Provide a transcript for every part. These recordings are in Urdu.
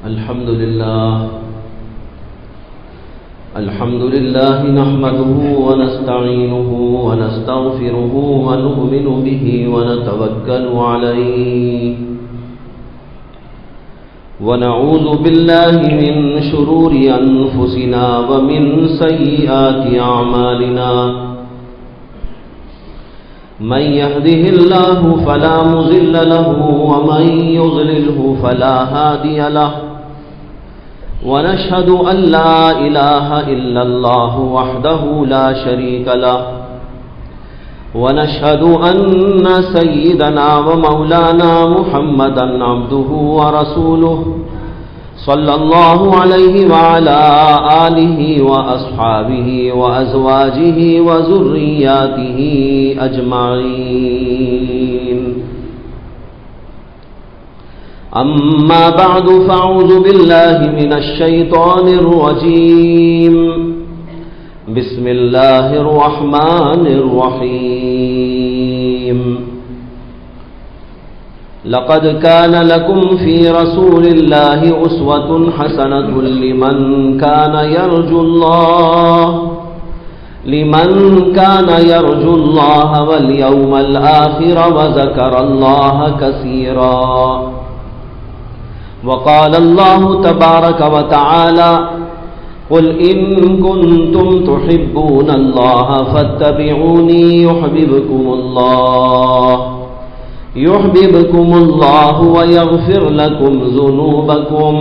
الحمد لله نحمده ونستعينه ونستغفره ونؤمن به ونتوكل عليه ونعوذ بالله من شرور أنفسنا ومن سيئات أعمالنا من يهده الله فلا مضل له ومن يضلله فلا هادي له ونشهد أن لا إله إلا الله وحده لا شريك له ونشهد أن سيدنا ومولانا محمدا عبده ورسوله صلى الله عليه وعلى آله وأصحابه وأزواجه وذرياته أجمعين أما بعد فأعوذ بالله من الشيطان الرجيم بسم الله الرحمن الرحيم لقد كان لكم في رسول الله أسوة حسنة لمن كان يرجو الله واليوم الآخر وذكر الله كثيرا وقال الله تبارك وتعالى قل إن كنتم تحبون الله فاتبعوني يحببكم الله ويغفر لكم ذنوبكم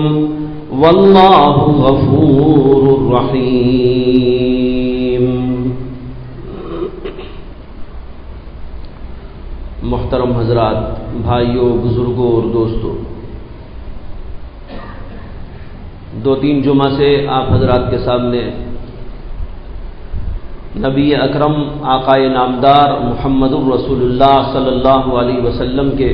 والله غفور رحيم. محترم حضرات، بھائیوں، بزرگوں اور دوستوں، 2-3 جمعہ سے آپ حضرات کے سامنے نبی اکرم آقائے نامدار محمد الرسول اللہ صلی اللہ علیہ وسلم کے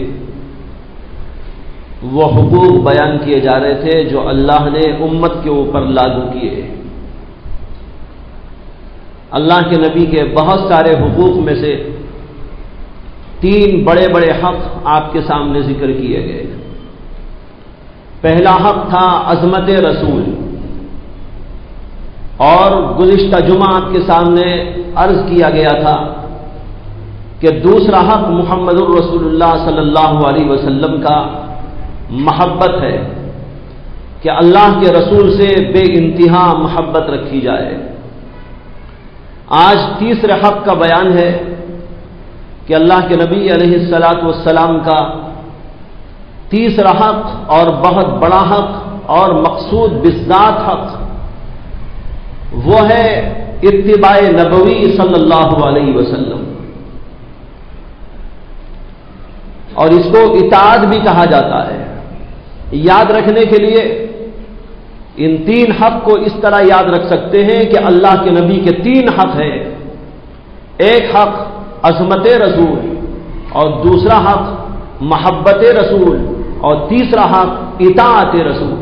وہ حقوق بیان کیے جا رہے تھے جو اللہ نے امت کے اوپر لاگو کیے. اللہ کے نبی کے بہت سارے حقوق میں سے 3 بڑے بڑے حق آپ کے سامنے ذکر کیے گئے. پہلا حق تھا عظمت رسول، اور گزشتہ جمعہ آپ کے سامنے عرض کیا گیا تھا کہ دوسرا حق محمد الرسول اللہ صلی اللہ علیہ وسلم کا محبت ہے کہ اللہ کے رسول سے بے انتہا محبت رکھی جائے. آج تیسرے حق کا بیان ہے کہ اللہ کے نبی علیہ الصلاۃ والسلام کا تیسرا حق اور بہت بڑا حق اور مقصود بالذات حق وہ ہے اتباع نبوی صلی اللہ علیہ وسلم، اور اس کو اطاعت بھی کہا جاتا ہے. یاد رکھنے کے لیے ان 3 حق کو اس طرح یاد رکھ سکتے ہیں کہ اللہ کے نبی کے 3 حق ہیں. ایک حق عظمت رسول، اور دوسرا حق محبت رسول، اور تیسرا حق اطاعت رسول.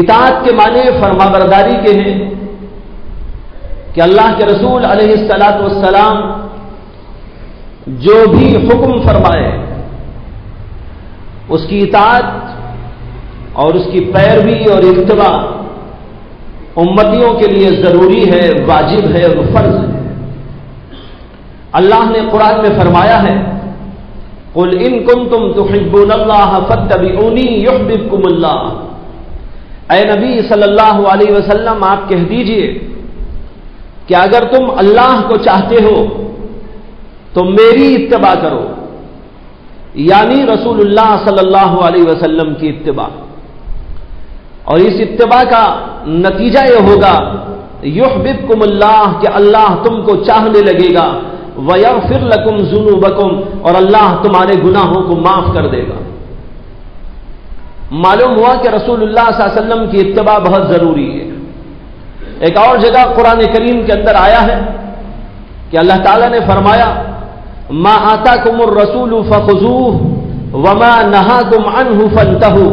اطاعت کے معنی فرمانبرداری کے ہیں کہ اللہ کے رسول علیہ الصلاۃ والسلام جو بھی حکم فرمائے اس کی اطاعت اور اس کی پیروی اور اتباع امتیوں کے لیے ضروری ہے، واجب ہے اور فرض ہے. اللہ نے قرآن میں فرمایا ہے قل ان کنتم تحبون اللہ فاتبعونی یحببکم اللہ. اے نبی صلی اللہ علیہ وسلم، آپ کہہ دیجئے کہ اگر تم اللہ کو چاہتے ہو تو میری اتباع کرو، یعنی رسول اللہ صلی اللہ علیہ وسلم کی اتباع. اور اس اتباع کا نتیجہ یہ ہوگا یحببکم اللہ کہ اللہ تم کو چاہنے لگے گا، وَيَغْفِرْ لَكُمْ ذُنُوبَكُمْ اور اللہ تمہارے گناہوں کو معاف کر دے گا. معلوم ہوا کہ رسول اللہ صلی اللہ علیہ وسلم کی اتباع بہت ضروری ہے. ایک اور جگہ قرآن کریم کے اندر آیا ہے کہ اللہ تعالیٰ نے فرمایا مَا آتَاكُمُ الرَّسُولُ فَخُذُوهُ وَمَا نَهَاكُمْ عَنْهُ فَانْتَهُوا.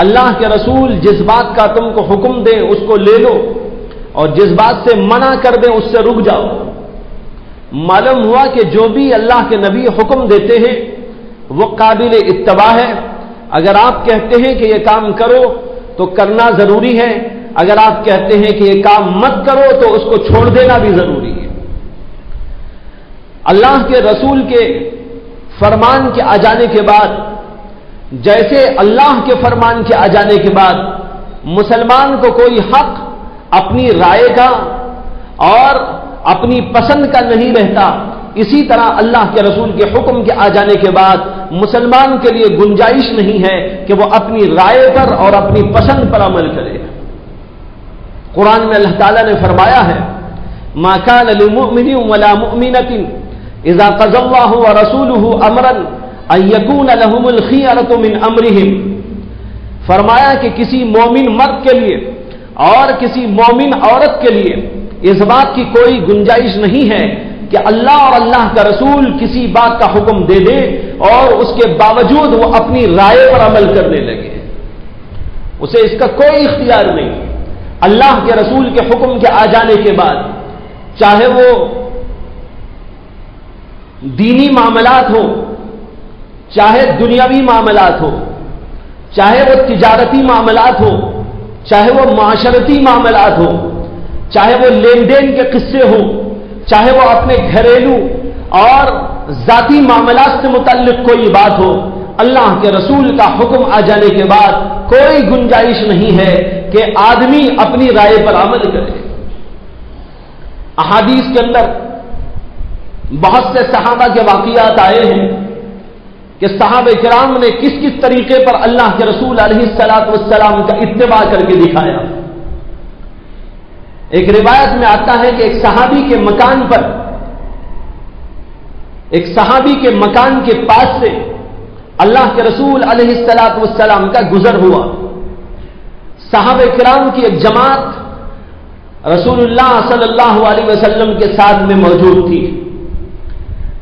اللہ کے رسول جس بات کا تم کو حکم دیں اس کو لے لو، اور جس بات سے منع کر دیں اس سے رک جاؤ. معلوم ہوا کہ جو بھی اللہ کے نبی حکم دیتے ہیں وہ قابل اتباع ہے، اگر آپ کہتے ہیں کہ یہ کام کرو تو کرنا ضروری ہے، اگر آپ کہتے ہیں کہ یہ کام مت کرو تو اس کو چھوڑ دینا بھی ضروری ہے۔ اللہ کے رسول کے فرمان کے آ جانے کے بعد، جیسے اللہ کے فرمان کے آ جانے کے بعد مسلمان کو کوئی حق اپنی رائے کا اور اپنی پسند کا نہیں رہتا، اسی طرح اللہ کے رسول کے حکم کے آ جانے کے بعد مسلمان کے لیے گنجائش نہیں ہے کہ وہ اپنی رائے پر اور اپنی پسند پر عمل کرے۔ قرآن میں اللہ تعالیٰ نے فرمایا ہے ما كان لمؤمن ولا مؤمنة اذا قضى الله ورسوله امرا ان يكون لهم الخيرة من امرهم، فرمایا کہ کسی مومن مرد کے لیے اور کسی مومن عورت کے لیے اس بات کی کوئی گنجائش نہیں ہے کہ اللہ اور اللہ کا رسول کسی بات کا حکم دے دے اور اس کے باوجود وہ اپنی رائے پر عمل کرنے لگے، اسے اس کا کوئی اختیار نہیں۔ اللہ کے رسول کے حکم کے آ جانے کے بعد چاہے وہ دینی معاملات ہو، چاہے دنیاوی معاملات ہو، چاہے وہ تجارتی معاملات ہو، چاہے وہ معاشرتی معاملات ہو، چاہے وہ لین دین کے قصے ہوں، چاہے وہ اپنے گھریلو اور ذاتی معاملات سے متعلق کوئی بات ہو، اللہ کے رسول کا حکم آ جانے کے بعد کوئی گنجائش نہیں ہے کہ آدمی اپنی رائے پر عمل کرے۔ احادیث کے اندر بہت سے صحابہ کے واقعات آئے ہیں کہ صحابہ کرام نے کس کس طریقے پر اللہ کے رسول علیہ الصلاۃ والسلام کا اتباع کر کے دکھایا۔ ایک روایت میں آتا ہے کہ ایک صحابی کے مکان کے پاس سے اللہ کے رسول علیہ الصلاۃ والسلام کا گزر ہوا۔ صحابہ کرام کی ایک جماعت رسول اللہ صلی اللہ علیہ وسلم کے ساتھ میں موجود تھی۔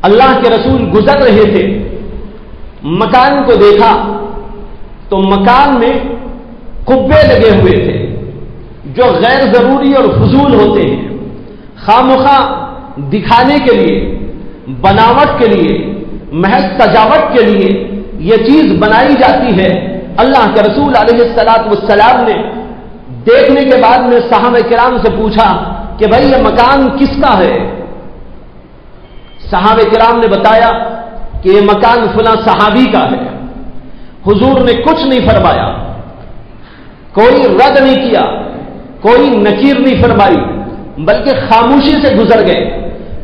اللہ کے رسول گزر رہے تھے، مکان کو دیکھا تو مکان میں قبے لگے ہوئے تھے جو غیر ضروری اور فضول ہوتے ہیں، خامخواہ دکھانے کے لیے، بناوٹ کے لیے، محض سجاوٹ کے لیے یہ چیز بنائی جاتی ہے۔ اللہ کے رسول علیہ الصلاۃ والسلام نے دیکھنے کے بعد میں صحابہ کرام سے پوچھا کہ بھائی یہ مکان کس کا ہے؟ صحابہ کرام نے بتایا کہ یہ مکان فلاں صحابی کا ہے۔ حضور نے کچھ نہیں فرمایا، کوئی رد نہیں کیا، کوئی نکیر نہیں فرمائی، بلکہ خاموشی سے گزر گئے۔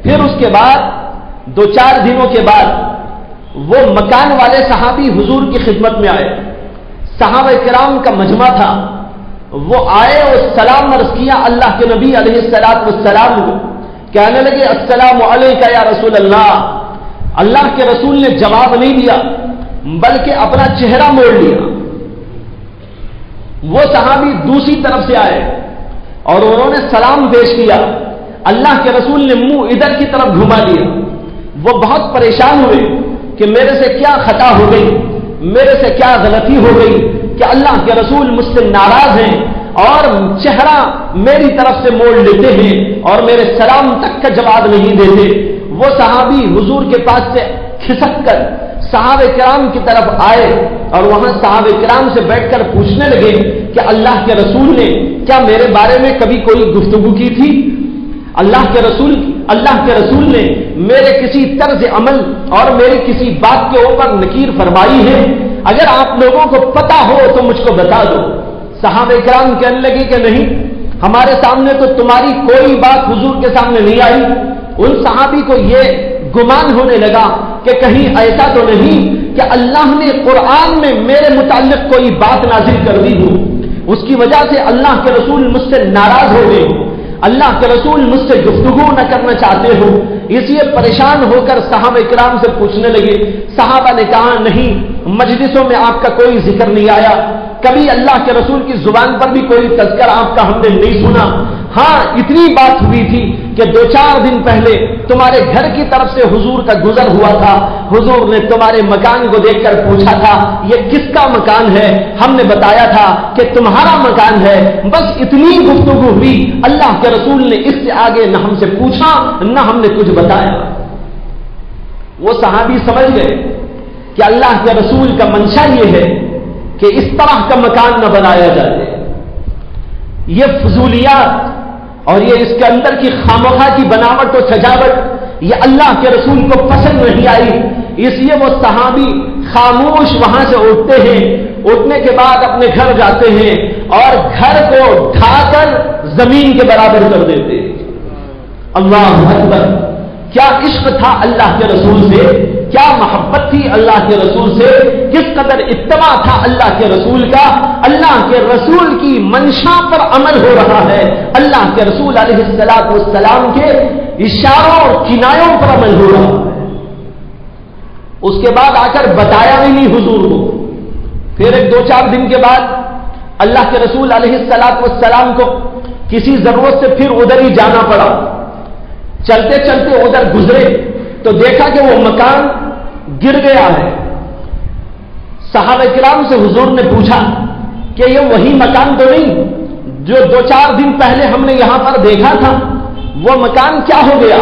پھر اس کے بعد 2-4 دنوں کے بعد وہ مکان والے صحابی حضور کی خدمت میں آئے، صحابہ کرام کا مجمع تھا، وہ آئے اور سلام عرض کیا اللہ کے نبی علیہ الصلاۃ والسلام کو، کہنے لگے السلام علیکہ یا رسول اللہ۔ اللہ کے رسول نے جواب نہیں دیا بلکہ اپنا چہرہ موڑ لیا۔ وہ صحابی دوسری طرف سے آئے اور انہوں نے سلام پیش کیا، اللہ کے رسول نے منہ ادھر کی طرف گھما لیا۔ وہ بہت پریشان ہوئے کہ میرے سے کیا خطا ہو گئی، میرے سے کیا غلطی ہو گئی کہ اللہ کے رسول مجھ سے ناراض ہیں اور چہرہ میری طرف سے موڑ لیتے ہیں اور میرے سلام تک کا جواب نہیں دیتے۔ وہ صحابی حضور کے پاس سے کھسک کر صحابہ کرام کی طرف آئے اور وہاں صحابہ کرام سے بیٹھ کر پوچھنے لگے کہ اللہ کے رسول نے کیا میرے بارے میں کبھی کوئی گفتگو کی تھی؟ اللہ کے رسول نے میرے کسی طرز عمل اور میری کسی بات کے اوپر نکیر فرمائی ہے؟ اگر آپ لوگوں کو پتا ہو تو مجھ کو بتا دو۔ صحابہ کرام کہنے لگے کہ نہیں، ہمارے سامنے تو تمہاری کوئی بات حضور کے سامنے نہیں آئی۔ ان صحابی کو یہ گمان ہونے لگا کہ کہیں ایسا تو نہیں کہ اللہ نے قرآن میں میرے متعلق کوئی بات نازل کر دی ہو، اس کی وجہ سے اللہ کے رسول مجھ سے ناراض ہو گئے ہو، اللہ کے رسول مجھ سے گفتگو نہ کرنا چاہتے ہو۔ اس لیے پریشان ہو کر صحابہ کرام سے پوچھنے لگے۔ صحابہ نے کہا نہیں، مجلسوں میں آپ کا کوئی ذکر نہیں آیا، کبھی اللہ کے رسول کی زبان پر بھی کوئی تذکر آپ کا ہم نے نہیں سنا۔ ہاں اتنی بات ہوئی تھی کہ 2-4 دن پہلے تمہارے گھر کی طرف سے حضور کا گزر ہوا تھا، حضور نے تمہارے مکان کو دیکھ کر پوچھا تھا یہ کس کا مکان ہے، ہم نے بتایا تھا کہ تمہارا مکان ہے، بس اتنی گفتگو ہوئی، اللہ کے رسول نے اس سے آگے نہ ہم سے پوچھا نہ ہم نے کچھ بتایا۔ وہ صحابی سمجھ گئے کہ اللہ کے رسول کا منشا یہ ہے کہ اس طرح کا مکان نہ بنایا جائے. یہ فضولیات اور یہ اس کے اندر کی خامخواہ کی بناوٹ و سجاوٹ یہ اللہ کے رسول کو پسند نہیں آئی. اس لیے وہ صحابی خاموش وہاں سے اٹھتے ہیں. اٹھنے کے بعد اپنے گھر جاتے ہیں اور گھر کو ڈھا کر زمین کے برابر کر دیتے. اللہ اکبر! کیا عشق تھا اللہ کے رسول سے، کیا محبت تھی اللہ کے رسول سے، کس قدر اتباع تھا اللہ کے رسول کا. اللہ کے رسول کی منشا پر عمل ہو رہا ہے، اللہ کے رسول علیہ السلام کے اشاروں اور کنایوں پر عمل ہو رہا ہے. اس کے بعد آ کر بتایا بھی نہیں حضور کو. پھر ایک 2-4 دن کے بعد اللہ کے رسول علیہ السلام کو کسی ضرورت سے پھر ادھر ہی جانا پڑا. چلتے چلتے ادھر گزرے تو دیکھا کہ وہ مکان گر گیا ہے. صحابہ کرام سے حضور نے پوچھا کہ یہ وہی مکان تو نہیں جو 2-4 دن پہلے ہم نے یہاں پر دیکھا تھا، وہ مکان کیا ہو گیا؟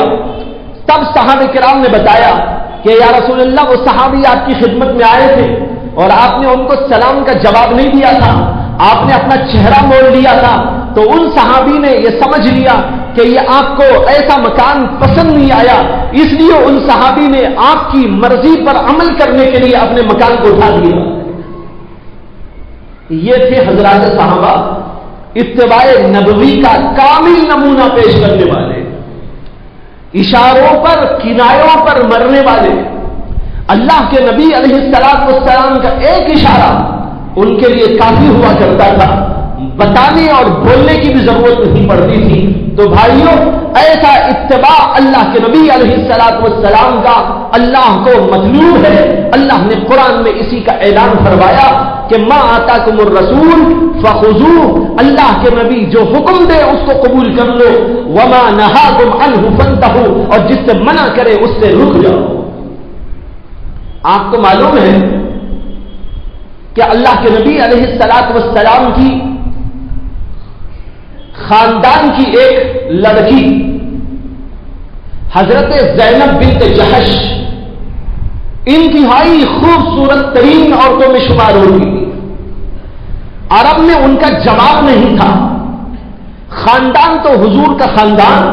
تب صحابہ کرام نے بتایا کہ یا رسول اللہ وہ صحابی آپ کی خدمت میں آئے تھے اور آپ نے ان کو سلام کا جواب نہیں دیا تھا، آپ نے اپنا چہرہ موڑ لیا تھا. تو ان صحابی نے یہ سمجھ لیا کہ یہ آپ کو ایسا مکان پسند نہیں آیا، اس لیے ان صحابی نے آپ کی مرضی پر عمل کرنے کے لیے اپنے مکان کو اٹھا دیا. یہ تھے حضرات صحابہ اتباع نبوی کا کامل نمونہ پیش کرنے والے، اشاروں پر کنایوں پر مرنے والے. اللہ کے نبی علیہ السلام کا ایک اشارہ ان کے لیے کافی ہوا کرتا تھا، بتانے اور بولنے کی بھی ضرورت نہیں پڑتی تھی. تو بھائیوں، ایسا اتباع اللہ کے نبی علیہ السلام کا اللہ کو مطلوب ہے. اللہ نے قرآن میں اسی کا اعلان فرمایا کہ ما آتاکم الرسول فخذوہ، اللہ کے نبی جو حکم دے اس کو قبول کر لو، وما نہاکم عنہ فانتہوا، اور جس سے منع کرے اس سے رک جاؤ. آپ کو معلوم ہے کہ اللہ کے نبی علیہ السلام کی خاندان کی ایک لڑکی حضرت زینب بنت جحش انتہائی خوبصورت ترین عورتوں میں شمار ہوتی تھی. عرب میں ان کا جواب نہیں تھا. خاندان تو حضور کا خاندان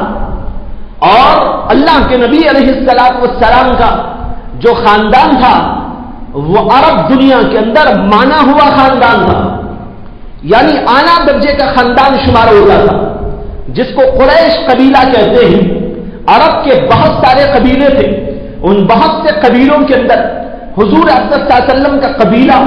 اور اللہ کے نبی علیہ السلام کا جو خاندان تھا وہ عرب دنیا کے اندر مانا ہوا خاندان تھا، یعنی اعلیٰ درجے کا خاندان شمار ہوتا تھا، جس کو قریش قبیلہ کہتے ہیں. عرب کے بہت سارے قبیلے تھے، ان بہت سے قبیلوں کے اندر حضور اقدس صلی اللہ علیہ وسلم کا قبیلہ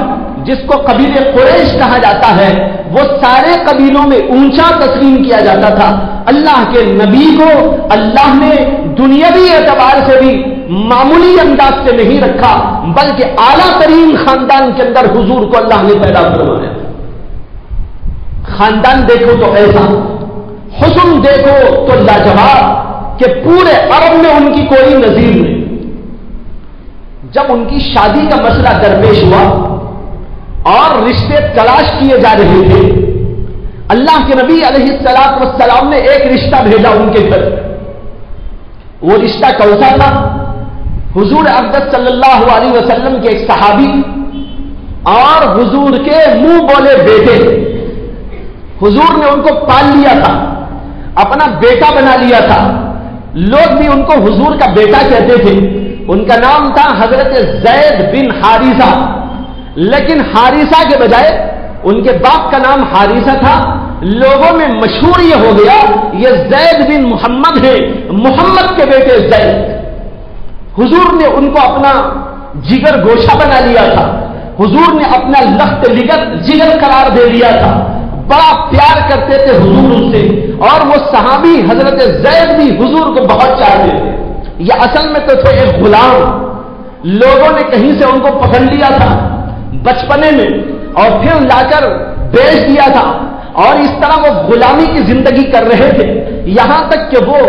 جس کو قبیلے قریش کہا جاتا ہے وہ سارے قبیلوں میں اونچا تسلیم کیا جاتا تھا. اللہ کے نبی کو اللہ نے دنیاوی اعتبار سے بھی معمولی انداز سے نہیں رکھا، بلکہ اعلیٰ ترین خاندان کے اندر حضور کو اللہ نے پیدا فرمایا. خاندان دیکھو تو ایسا، حسن دیکھو تو لاجواب کہ پورے عرب میں ان کی کوئی نظیر نہیں. جب ان کی شادی کا مسئلہ درپیش ہوا اور رشتے تلاش کیے جا رہے تھے، اللہ کے نبی علیہ السلام نے ایک رشتہ بھیجا ان کے گھر. وہ رشتہ کون سا تھا؟ حضور اقدس صلی اللہ علیہ وسلم کے ایک صحابی اور حضور کے منہ بولے بیٹے. حضور نے ان کو پال لیا تھا، اپنا بیٹا بنا لیا تھا. لوگ بھی ان کو حضور کا بیٹا کہتے تھے. ان کا نام تھا حضرت زید بن حارثہ، لیکن حارثہ کے بجائے ان کے باپ کا نام حارثہ تھا. لوگوں میں مشہور یہ ہو گیا یہ زید بن محمد ہے، محمد کے بیٹے زید. حضور نے ان کو اپنا جگر گوشہ بنا لیا تھا، حضور نے اپنا لخت جگر قرار دے لیا تھا. بڑا پیار کرتے تھے حضور ان سے، اور وہ صحابی حضرت زید بھی حضور کو بہت چاہتے تھے. یہ اصل میں تو تھے ایک غلام، لوگوں نے کہیں سے ان کو پکڑ لیا تھا بچپنے میں اور پھر لا کر بیچ دیا تھا، اور اس طرح وہ غلامی کی زندگی کر رہے تھے. یہاں تک کہ وہ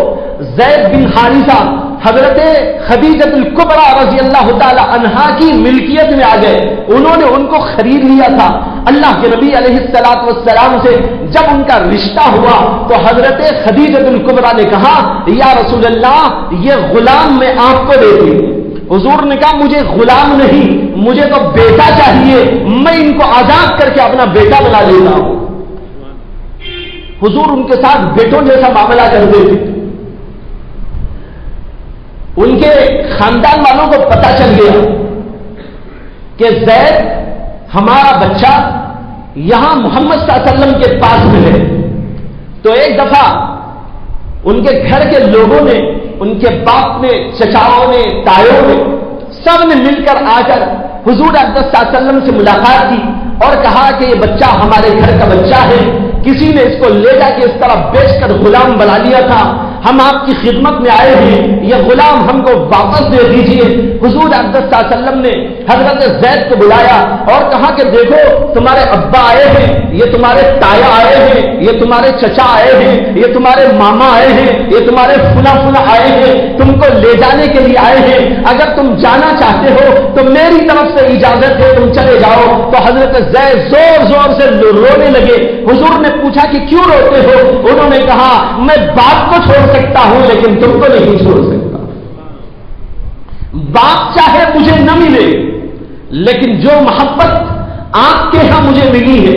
زید بن حارثہ حضرت خدیجۃ الکبریٰ رضی اللہ تعالی عنہا کی ملکیت میں آ گئے. انہوں نے ان کو خرید لیا تھا. اللہ کے نبی علیہ السلام سے جب ان کا رشتہ ہوا تو حضرت خدیجۃ الکبریٰ نے کہا یا رسول اللہ یہ غلام میں آپ کو دیتی. حضور نے کہا مجھے غلام نہیں، مجھے تو بیٹا چاہیے، میں میں ان کو آزاد کر کے اپنا بیٹا بنا لیتا ہوں۔ حضور ان کے ساتھ بیٹوں جیسا معاملہ کرتے تھے۔ ان کے خاندان والوں کو پتا چل گیا کہ زید ہمارا بچہ یہاں محمد صلی اللہ علیہ وسلم کے پاس میں ہے، تو ایک دفعہ ان کے گھر کے لوگوں نے، ان کے باپ نے، چچاؤں نے، تایوں نے، سب نے مل کر آ کر حضور اقدس صلی اللہ علیہ وسلم سے ملاقات کی اور کہا کہ یہ بچہ ہمارے گھر کا بچہ ہے، کسی نے اس کو لے جا کے اس طرح بیچ کر غلام بنا لیا تھا، ہم آپ کی خدمت میں آئے ہیں، یہ غلام ہم کو واپس دے دیجئے۔ حضور اقدس صلی اللہ علیہ وسلم نے حضرت زید کو بلایا اور کہا کہ دیکھو تمہارے ابا آئے ہیں، یہ تمہارے تایا آئے ہیں، یہ تمہارے چچا آئے ہیں، یہ تمہارے ماما آئے ہیں، یہ تمہارے فلاں فلاں آئے ہیں، تم کو لے جانے کے لیے آئے ہیں، اگر تم جانا چاہتے ہو تو میری طرف سے اجازت ہے، تم چلے جاؤ۔ تو حضرت زید زور زور سے رونے لگے۔ حضور نے پوچھا کہ کیوں روتے ہو؟ انہوں نے کہا میں باپ کو چھوڑ سکتا ہوں لیکن تم کو نہیں چھوڑ سکتا۔ باپ چاہے مجھے نہ ملے لیکن جو محبت آپ کے ہاں مجھے ملی ہے،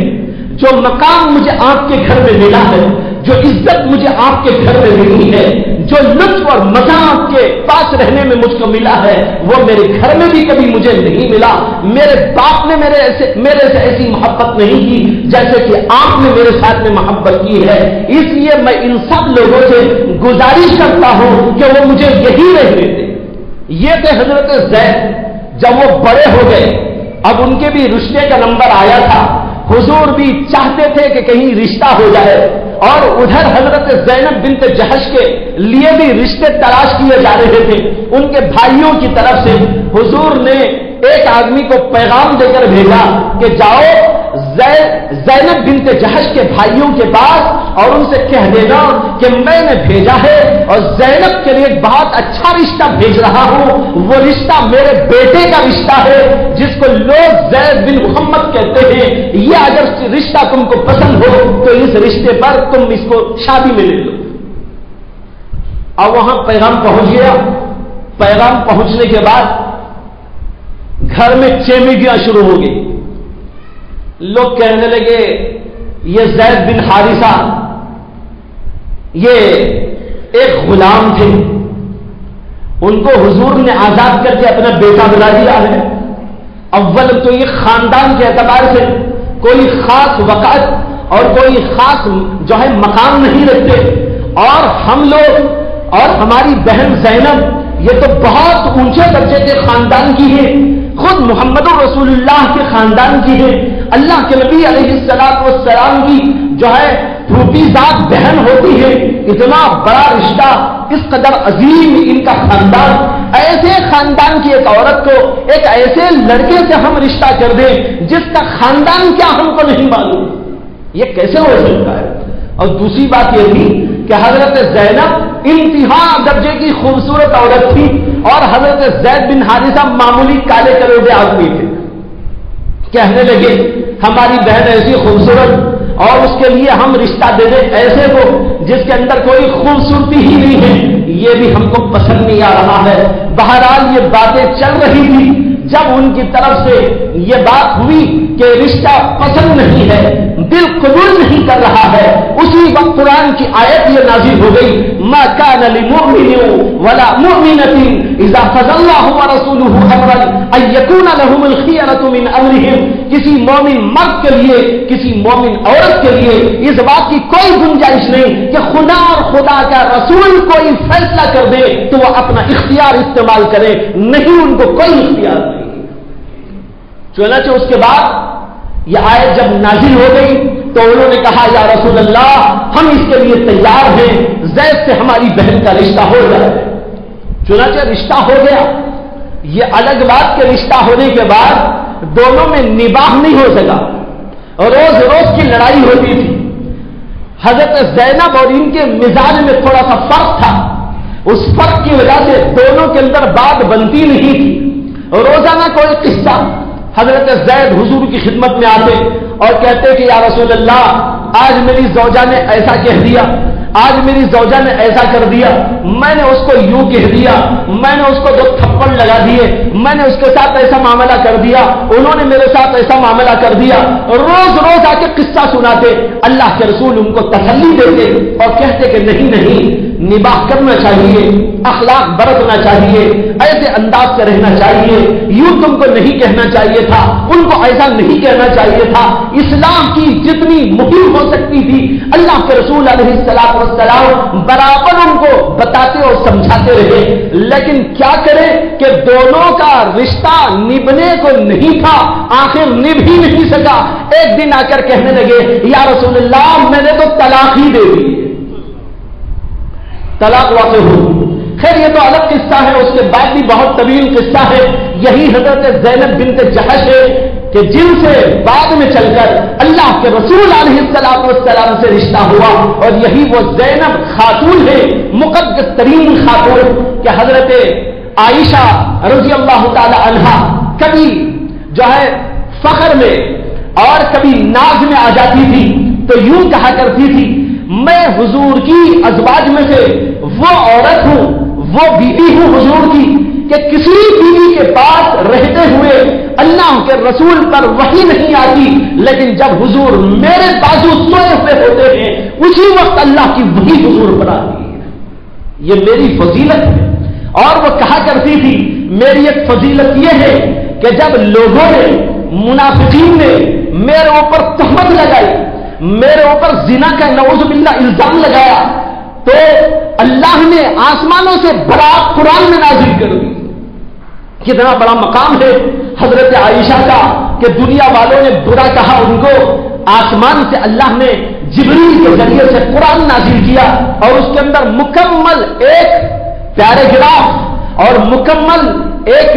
جو مقام مجھے آپ کے گھر میں ملا ہے، جو عزت مجھے آپ کے گھر میں ملی ہے، جو لطف اور مزہ آپ کے پاس رہنے میں مجھ کو ملا ہے، وہ میرے گھر میں بھی کبھی مجھے نہیں ملا۔ میرے باپ نے میرے سے ایسی محبت نہیں کی جیسے کہ آپ نے میرے ساتھ میں محبت کی ہے۔ اس لیے میں ان سب لوگوں سے گزارش کرتا ہوں کہ وہ مجھے یہی رہنے دیں۔ یہ تھے حضرت زید۔ جب وہ بڑے ہو گئے، اب ان کے بھی رشتے کا نمبر آیا تھا، حضور بھی چاہتے تھے کہ کہیں رشتہ ہو جائے، اور ادھر حضرت زینب بنت جہش کے لیے بھی رشتے تلاش کیے جا رہے تھے۔ ان کے بھائیوں کی طرف سے حضور نے ایک آدمی کو پیغام دے کر بھیجا کہ جاؤ زینب بنت جہش کے بھائیوں کے پاس اور ان سے کہہ دینا کہ میں نے بھیجا ہے اور زینب کے لیے ایک بہت اچھا رشتہ بھیج رہا ہوں، وہ رشتہ میرے بیٹے کا رشتہ ہے جس کو لوگ زید بن محمد کہتے ہیں، یہ اگر رشتہ تم کو پسند ہو تو اس رشتے پر تم اس کو شادی میں لے لو۔ اب وہاں پیغام پہنچ گیا۔ پیغام پہنچنے کے بعد گھر میں چیمیگیاں شروع ہو گئی۔ لوگ کہنے لگے یہ زید بن حارثہ یہ ایک غلام تھے، ان کو حضور نے آزاد کر کے اپنا بیٹا بنا دیا ہے۔ اول تو یہ خاندان کے اعتبار سے کوئی خاص وقت اور کوئی خاص جو ہے مقام نہیں رکھتے، اور ہم لوگ اور ہماری بہن زینب یہ تو بہت اونچے درجے کے خاندان کی ہے، خود محمد رسول اللہ کے خاندان کی ہے، اللہ کے نبی علیہ السلام کی جو ہے پھوپھی ذات بہن ہوتی ہے۔ اتنا بڑا رشتہ، اس قدر عظیم ان کا خاندان، ایسے خاندان کی ایک عورت کو ایک ایسے لڑکے سے ہم رشتہ کر دیں جس کا خاندان کیا ہم کو نہیں معلوم، یہ کیسے ہو سکتا ہے؟ اور دوسری بات یہ تھی کہ حضرت زینب انتہا درجے کی خوبصورت عورت تھی اور حضرت زید بن حارثہ معمولی کالے کلوٹے آدمی تھے۔ کہنے لگے ہماری بہن ایسی خوبصورت اور اس کے لیے ہم رشتہ دے دیں ایسے کو جس کے اندر کوئی خوبصورتی ہی نہیں ہے، یہ بھی ہم کو پسند نہیں آ رہا ہے۔ بہرحال یہ باتیں چل رہی تھی، جب ان کی طرف سے یہ بات ہوئی کہ رشتہ پسند نہیں ہے، دل قبول نہیں کر رہا ہے، اسی وقت قرآن کی آیت یہ نازل ہو گئی، ما كان لمؤمن ولا مؤمنة اذا قضى الله ورسوله امرا ان يكون لهم الخيرة من امرهم۔ کسی مومن مرد کے لیے، کسی مومن عورت کے لیے اس بات کی کوئی گنجائش نہیں کہ خدا اور خدا کا رسول کوئی فیصلہ کر دے تو وہ اپنا اختیار استعمال کرے، نہیں، ان کو کوئی اختیار نہیں۔ چنانچہ اس کے بعد یہ آیت جب نازل ہو گئی تو انہوں نے کہا یا رسول اللہ ہم اس کے لیے تیار ہیں، زید سے ہماری بہن کا رشتہ ہو جائے۔ چنانچہ رشتہ ہو گیا۔ یہ الگ بات کہ رشتہ ہونے کے بعد دونوں میں نباہ نہیں ہو سکا، روز روز کی لڑائی ہوتی تھی۔ حضرت زینب اور ان کے مزاج میں تھوڑا سا فرق تھا، اس فرق کی وجہ سے دونوں کے اندر بات بنتی نہیں تھی۔ روزانہ کوئی قصہ حضرت زید حضور کی خدمت میں آتے اور کہتے کہ یا رسول اللہ آج میری زوجہ نے ایسا کہہ دیا، آج میری زوجہ نے ایسا کر دیا، میں نے اس کو یوں کہہ دیا، میں نے اس کو 2 تھپڑ لگا دیے، میں نے اس کے ساتھ ایسا معاملہ کر دیا، انہوں نے میرے ساتھ ایسا معاملہ کر دیا، روز روز آ کے قصہ سناتے۔ اللہ کے رسول ان کو تسلی دیتے اور کہتے کہ نہیں نہیں، نباہ کرنا چاہیے، اخلاق برتنا چاہیے، ایسے انداز سے رہنا چاہیے، یوں تم کو نہیں کہنا چاہیے تھا، ان کو ایسا نہیں کہنا چاہیے تھا۔ اسلام کی جتنی مہم ہو سکتی تھی اللہ کے رسول علیہ السلام برابر ان کو بتاتے اور سمجھاتے رہے، لیکن کیا کریں کہ دونوں کا رشتہ نبھنے کو نہیں تھا، آخر نبھ ہی نہیں سکا۔ ایک دن آ کر کہنے لگے یا رسول اللہ میں نے تو طلاق ہی دے دی، طلاق واقع ہو۔ خیر یہ تو الگ قصہ ہے، اس کے بعد بھی بہت طویل قصہ ہے۔ یہی حضرت زینب بنت جحش ہے کہ جن سے بعد میں چل کر اللہ کے رسول علیہ السلام سے رشتہ ہوا، اور یہی وہ زینب خاتون ہے، مقدس ترین خاتون کہ حضرت عائشہ رضی اللہ تعالی عنہا کبھی جو ہے فخر میں اور کبھی ناز میں آ جاتی تھی تو یوں کہا کرتی تھی میں حضور کی ازواج میں سے وہ عورت ہوں، وہ بیوی ہوں حضور کی کہ کسی بیوی کے پاس رہتے ہوئے اللہ کے رسول پر وحی نہیں آتی، لیکن جب حضور میرے بازو سوئے ہوئے ہوتے ہیں اسی وقت اللہ کی وحی حضور پر آتی ہے۔ یہ میری فضیلت ہے۔ اور وہ کہا کرتی تھی میری ایک فضیلت یہ ہے کہ جب لوگوں نے منافقین نے میرے اوپر تہمت لگائی، میرے اوپر زنا کا نعوذ باللہ الزام لگایا، تو اللہ نے آسمانوں سے برات قرآن میں نازل کر دی۔ کتنا بڑا مقام ہے حضرت عائشہ کا کہ دنیا والوں نے برا کہا ان کو، آسمان سے اللہ نے جبریل کے ذریعے سے قرآن نازل کیا اور اس کے اندر مکمل ایک پیراگراف اور مکمل ایک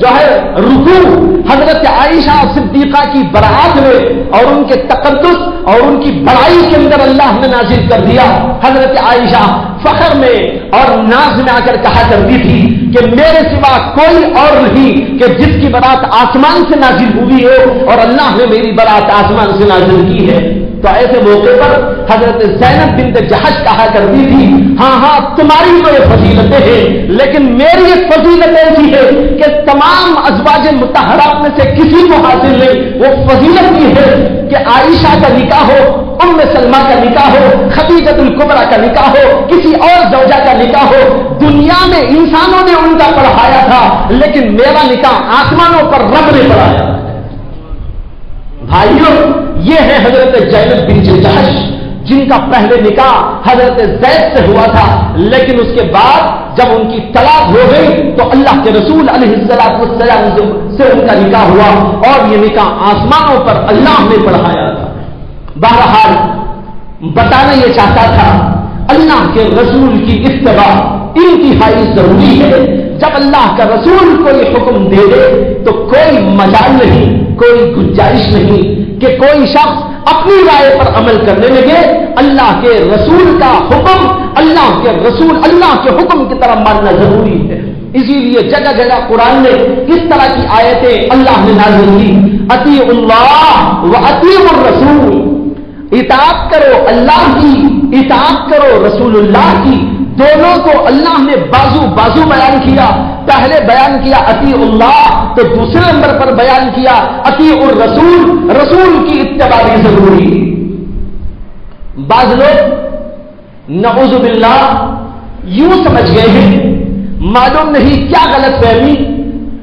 جو ہے رکوع حضرت عائشہ صدیقہ کی برات میں اور ان کے تقدس اور ان کی بڑائی کے اندر اللہ نے نازل کر دیا۔ حضرت عائشہ فخر میں اور ناز میں آ کر کہا کرتی تھی کہ میرے سوا کوئی اور نہیں کہ جس کی برات آسمان سے نازل ہوئی ہے، اور اللہ نے میری برات آسمان سے نازل کی ہے۔ تو ایسے موقع پر حضرت زینب بنت جحش کہا کرتی تھی ہاں ہاں تمہاری تو یہ فضیلتیں ہیں، لیکن میری ایک فضیلت ایسی ہے کہ تمام ازواج مطہرات میں سے کسی کو حاصل نہیں۔ وہ فضیلت یہ ہے کہ عائشہ کا نکاح ہو، ام سلمہ کا نکاح ہو، خدیجۃ الکبریٰ کا نکاح ہو، کسی اور زوجہ کا نکاح ہو، دنیا میں انسانوں نے ان کا پڑھایا تھا، لیکن میرا نکاح آسمانوں پر رب نے پڑھایا۔ بھائیوں یہ ہے حضرت زینب بنت جحش جن کا پہلے نکاح حضرت زید سے ہوا تھا، لیکن اس کے بعد جب ان کی طلاق ہو گئی تو اللہ کے رسول علیہ السلام سے ان کا نکاح ہوا، اور یہ نکاح آسمانوں پر اللہ نے پڑھایا تھا۔ بہرحال بتانا یہ چاہتا تھا اللہ کے رسول کی اتباع انتہائی ضروری ہے۔ جب اللہ کا رسول کوئی حکم دے دے تو کوئی مجال نہیں، کوئی گنجائش نہیں کہ کوئی شخص اپنی رائے پر عمل کرنے لگے۔ اللہ کے رسول کا حکم، اللہ کے رسول اللہ کے حکم کی طرف ماننا ضروری ہے۔ اسی لیے جگہ جگہ قرآن نے اس طرح کی آیتیں اللہ نے نازل کی، اطیعوا اللہ و اطیعوا الرسول، اطاعت کرو اللہ کی، اطاعت کرو رسول اللہ کی۔ دونوں کو اللہ نے بازو بازو بیان کیا۔ پہلے بیان کیا اطیعوا اللہ، تو دوسرے نمبر پر بیان کیا اطیعوا الرسول، رسول کی اتباع ضروری۔ بعض لوگ نعوذ باللہ یوں سمجھ گئے ہیں، معلوم نہیں کیا غلط فہمی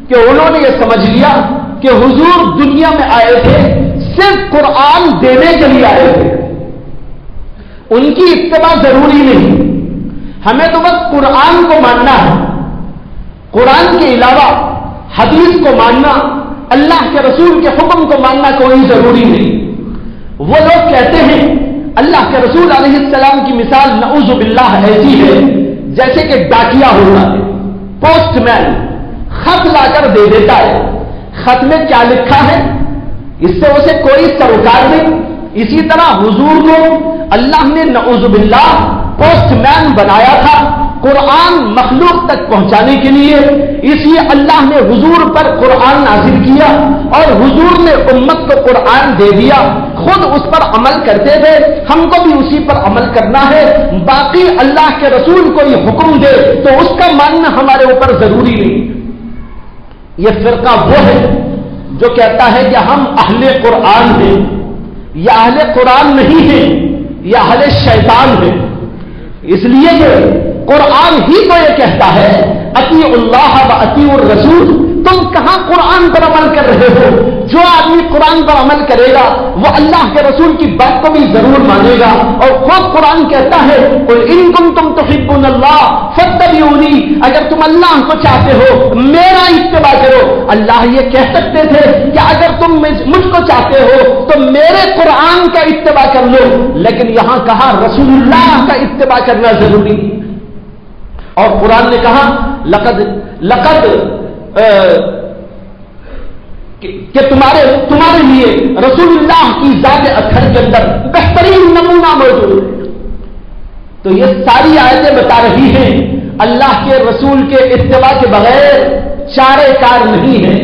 کہ انہوں نے یہ سمجھ لیا کہ حضور دنیا میں آئے تھے صرف قرآن دینے کے لیے آئے تھے، ان کی اتباع ضروری نہیں، ہمیں تو بس قرآن کو ماننا ہے، قرآن کے علاوہ حدیث کو ماننا، اللہ کے رسول کے حکم کو ماننا کوئی ضروری نہیں۔ وہ لوگ کہتے ہیں اللہ کے رسول علیہ السلام کی مثال نعوذ باللہ ایسی ہے جیسے کہ ڈاکیا ہوتا ہے، پوسٹ مین خط لا کر دے دیتا ہے، خط میں کیا لکھا ہے اس سے اسے کوئی سروکار نہیں۔ اسی طرح حضور کو اللہ نے نعوذ باللہ پوسٹ مین بنایا تھا، قرآن مخلوق تک پہنچانے کے لیے، اس لیے اللہ نے حضور پر قرآن نازل کیا اور حضور نے امت کو قرآن دے دیا، خود اس پر عمل کرتے تھے، ہم کو بھی اسی پر عمل کرنا ہے۔ باقی اللہ کے رسول کوئی حکم دے تو اس کا ماننا ہمارے اوپر ضروری نہیں۔ یہ فرقہ وہ ہے جو کہتا ہے کہ ہم اہل قرآن ہیں، یا اہل قرآن نہیں ہیں، یا اہل شیطان ہیں۔ اس لیے کہ قرآن ہی تو یہ کہتا ہے اطیعوا اللہ و اطیعوا الرسول، تم کہاں قرآن پر عمل کر رہے ہو؟ جو آدمی قرآن پر عمل کرے گا وہ اللہ کے رسول کی بات کو بھی ضرور مانے گا، اور خود قرآن کہتا ہے قل ان کنتم تحبون اللہ فاتبعونی، اگر تم اللہ کو چاہتے ہو میرا اتباع کرو۔ اللہ یہ کہہ سکتے تھے کہ اگر تم مجھ کو چاہتے ہو تو میرے قرآن کا اتباع کر لو، لیکن یہاں کہا رسول اللہ کا اتباع کرنا ضروری، اور قرآن نے کہا لقد کہ تمہارے لیے رسول اللہ کی ذات اطہر کے اندر بہترین نمونہ موجود ہے۔ تو یہ ساری آیتیں بتا رہی ہیں اللہ کے رسول کے اتباع کے بغیر چارے کار نہیں ہے۔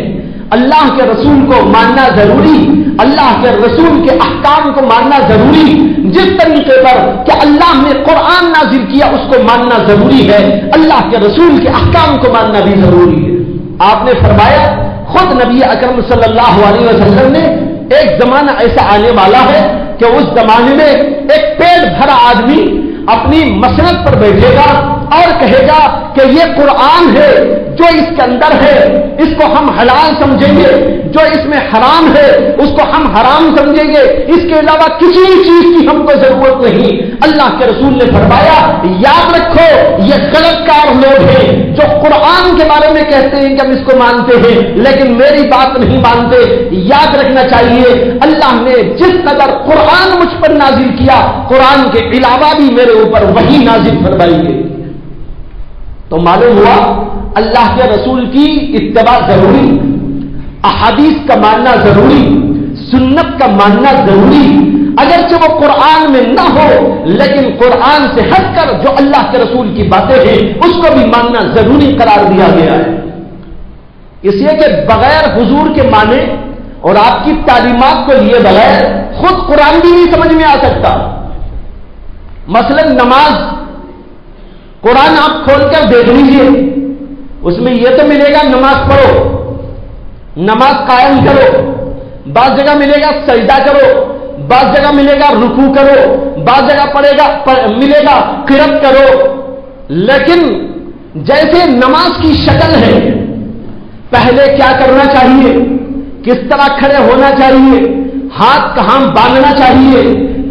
اللہ کے رسول کو ماننا ضروری، اللہ کے رسول کے احکام کو ماننا ضروری، جس طریقے پر کہ اللہ نے قرآن نازل کیا اس کو ماننا ضروری ہے، اللہ کے رسول کے احکام کو ماننا بھی ضروری ہے۔ آپ نے فرمایا خود نبی اکرم صلی اللہ علیہ وسلم نے، ایک زمانہ ایسا آنے والا ہے کہ اس زمانے میں ایک پیٹ بھرا آدمی اپنی مسند پر بیٹھے گا اور کہے گا کہ یہ قرآن ہے، جو اس کے اندر ہے اس کو ہم حلال سمجھیں گے، جو اس میں حرام ہے اس کو ہم حرام سمجھیں گے، اس کے علاوہ کسی چیز کی ہم کو ضرورت نہیں۔ اللہ کے رسول نے فرمایا یاد رکھو یہ غلط کار لوگ ہیں جو قرآن کے بارے میں کہتے ہیں کہ ہم اس کو مانتے ہیں لیکن میری بات نہیں مانتے۔ یاد رکھنا چاہیے اللہ نے جس قدر قرآن مجھ پر نازل کیا، قرآن کے علاوہ بھی میرے اوپر وہی نازل فرمائی گئی۔ تو معلوم ہوا اللہ کے رسول کی اتباع ضروری، احادیث کا ماننا ضروری، سنت کا ماننا ضروری، اگرچہ وہ قرآن میں نہ ہو لیکن قرآن سے ہٹ کر جو اللہ کے رسول کی باتیں ہیں اس کو بھی ماننا ضروری قرار دیا گیا ہے۔ اس لیے کہ بغیر حضور کے مانے اور آپ کی تعلیمات کو لیے بغیر خود قرآن بھی نہیں سمجھ میں آ سکتا۔ مثلا نماز، قرآن آپ کھول کر دیکھ لیجئے، اس میں یہ تو ملے گا نماز پڑھو، نماز قائم کرو، بعض جگہ ملے گا سجدہ کرو، بعض جگہ ملے گا رکوع کرو، بعض جگہ ملے گا قرات کرو، لیکن جیسے نماز کی شکل ہے، پہلے کیا کرنا چاہیے، کس طرح کھڑے ہونا چاہیے، ہاتھ کہاں باندھنا چاہیے،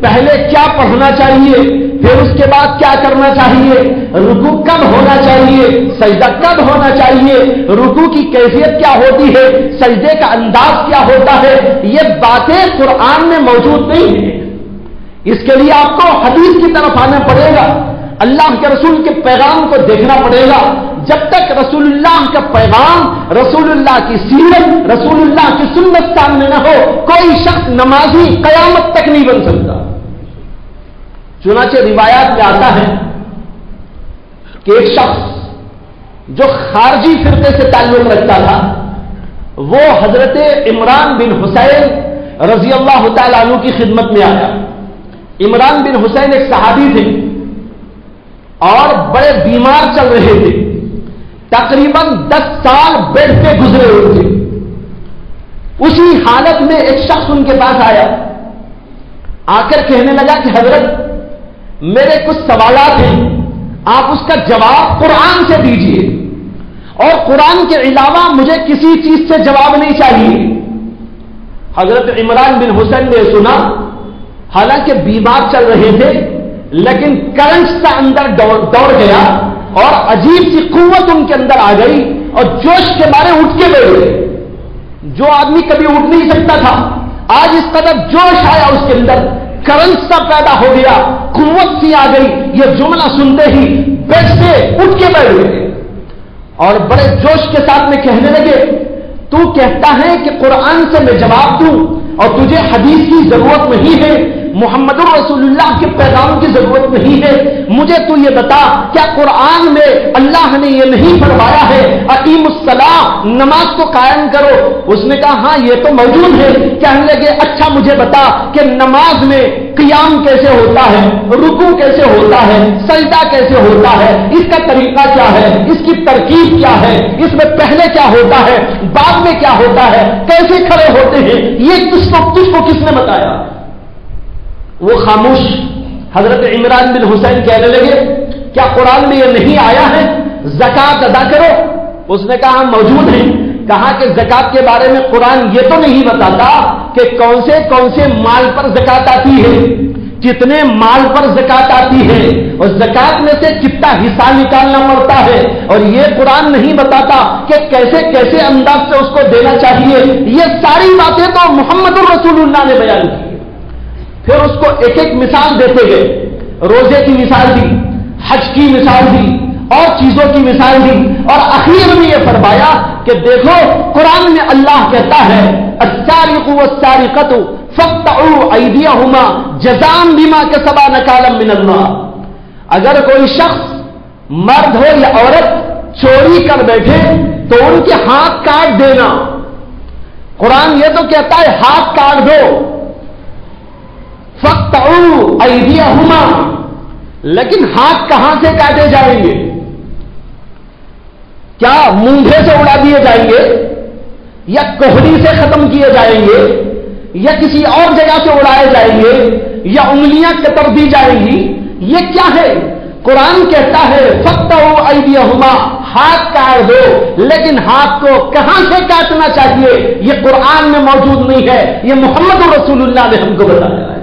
پہلے کیا پڑھنا چاہیے، پھر اس کے بعد کیا کرنا چاہیے، رکوع کب ہونا چاہیے، سجدہ کب ہونا چاہیے، رکوع کی کیفیت کیا ہوتی ہے، سجدے کا انداز کیا ہوتا ہے، یہ باتیں قرآن میں موجود نہیں ہیں۔ اس کے لیے آپ کو حدیث کی طرف آنا پڑے گا، اللہ کے رسول کے پیغام کو دیکھنا پڑے گا۔ جب تک رسول اللہ کا پیغام، رسول اللہ کی سیرت، رسول اللہ کی سنت سامنے نہ ہو کوئی شخص نمازی قیامت تک نہیں بن سکتا۔ چنانچہ روایات میں آتا ہے کہ ایک شخص جو خارجی فرقے سے تعلق رکھتا تھا وہ حضرت عمران بن حسین رضی اللہ تعالیٰ عنہ کی خدمت میں آیا۔ عمران بن حسین ایک صحابی تھے اور بڑے بیمار چل رہے تھے، تقریباً 10 سال بیڈ پہ گزرے ہوئے تھے۔ اسی حالت میں ایک شخص ان کے پاس آیا، آ کر کہنے لگا کہ حضرت میرے کچھ سوالات ہیں، آپ اس کا جواب قرآن سے دیجئے، اور قرآن کے علاوہ مجھے کسی چیز سے جواب نہیں چاہیے۔ حضرت عمران بن حسین نے سنا، حالانکہ بیمار چل رہے تھے لیکن کرنٹ سا اندر دوڑ گیا اور عجیب سی قوت ان کے اندر آ گئی اور جوش کے مارے اٹھ کے بیٹھ گئے۔ جو آدمی کبھی اٹھ نہیں سکتا تھا آج اس قدر جوش آیا اس کے اندر، کرنٹ سا پیدا ہو گیا، قوت سی آ گئی۔ یہ جملہ سنتے ہی بیڈ سے اٹھ کے بیٹھ گئے اور بڑے جوش کے ساتھ میں کہنے لگے تو کہتا ہے کہ قرآن سے میں جواب دوں اور تجھے حدیث کی ضرورت نہیں ہے، محمد رسول اللہ کے پیغام کی ضرورت نہیں ہے، مجھے تو یہ بتا کیا قرآن میں اللہ نے یہ نہیں فرمایا ہے اقیم الصلاۃ، نماز کو قائم کرو؟ اس نے کہا ہاں یہ تو موجود ہے۔ کہنے لگے اچھا مجھے بتا کہ نماز میں قیام کیسے ہوتا ہے، رکوع کیسے ہوتا ہے، سجدہ کیسے ہوتا ہے، اس کا طریقہ کیا ہے، اس کی ترکیب کیا ہے، اس میں پہلے کیا ہوتا ہے، بعد میں کیا ہوتا ہے، کیسے کھڑے ہوتے ہیں، یہ تجھ کو کس نے بتایا؟ وہ خاموش۔ حضرت عمران بن حسین کہنے لگے کیا قرآن میں یہ نہیں آیا ہے زکات ادا کرو؟ اس نے کہا موجود ہے۔ کہا کہ زکات کے بارے میں قرآن یہ تو نہیں بتاتا کہ کون سے مال پر زکات آتی ہے، کتنے مال پر زکات آتی ہے، اور زکات میں سے کتنا حصہ نکالنا پڑتا ہے، اور یہ قرآن نہیں بتاتا کہ کیسے انداز سے اس کو دینا چاہیے۔ یہ ساری باتیں تو محمد رسول اللہ نے بیان کی۔ پھر اس کو ایک ایک مثال دیتے گئے، روزے کی مثال دی، حج کی مثال دی، اور چیزوں کی مثال دی، اور اخیر میں یہ فرمایا کہ دیکھو قرآن میں اللہ کہتا ہے السارق والسارقۃ فاقطعوا ایدیہما جزاء بما کسبا نکالا من اللہ۔ اگر کوئی شخص مرد ہو یا عورت چوری کر بیٹھے تو ان کے ہاتھ کاٹ دینا۔ قرآن یہ تو کہتا ہے ہاتھ کاٹ دو، فاقطعوا ایدیہما، لیکن ہاتھ کہاں سے کاٹے جائیں گے؟ کیا مونڈھے سے اڑا دیے جائیں گے، یا کوہنی سے ختم کیے جائیں گے، یا کسی اور جگہ سے اڑائے جائیں گے، یا انگلیاں کتر دی جائیں گی؟ یہ کیا ہے؟ قرآن کہتا ہے فاقطعوا ایدیہما، ہاتھ کاٹ دو، لیکن ہاتھ کو کہاں سے کاٹنا چاہیے یہ قرآن میں موجود نہیں ہے، یہ محمد رسول اللہ نے ہم کو بتایا ہے۔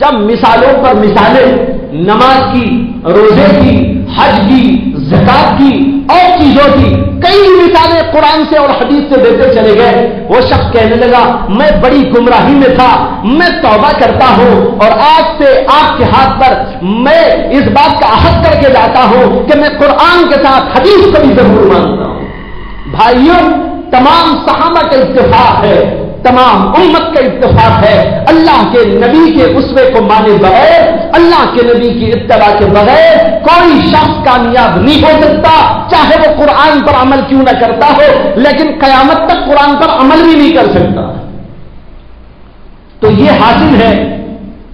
جب مثالوں پر مثالیں نماز کی، روزے کی، حج کی، زکات کی اور چیزوں کی کئی مثالیں قرآن سے اور حدیث سے دیتے چلے گئے، وہ شخص کہنے لگا میں بڑی گمراہی میں تھا، میں توبہ کرتا ہوں اور آج سے آپ کے ہاتھ پر میں اس بات کا عہد کر کے جاتا ہوں کہ میں قرآن کے ساتھ حدیث کو بھی ضرور مانتا ہوں۔ بھائیوں، تمام صحابہ کا اتفاق ہے، تمام امت کا اتفاق ہے، اللہ کے نبی کے اسوے کو مانے بغیر، اللہ کے نبی کی اتباع کے بغیر کوئی شخص کامیاب نہیں ہو سکتا، چاہے وہ قرآن پر عمل کیوں نہ کرتا ہو، لیکن قیامت تک قرآن پر عمل بھی نہیں کر سکتا۔ تو یہ حاصل ہے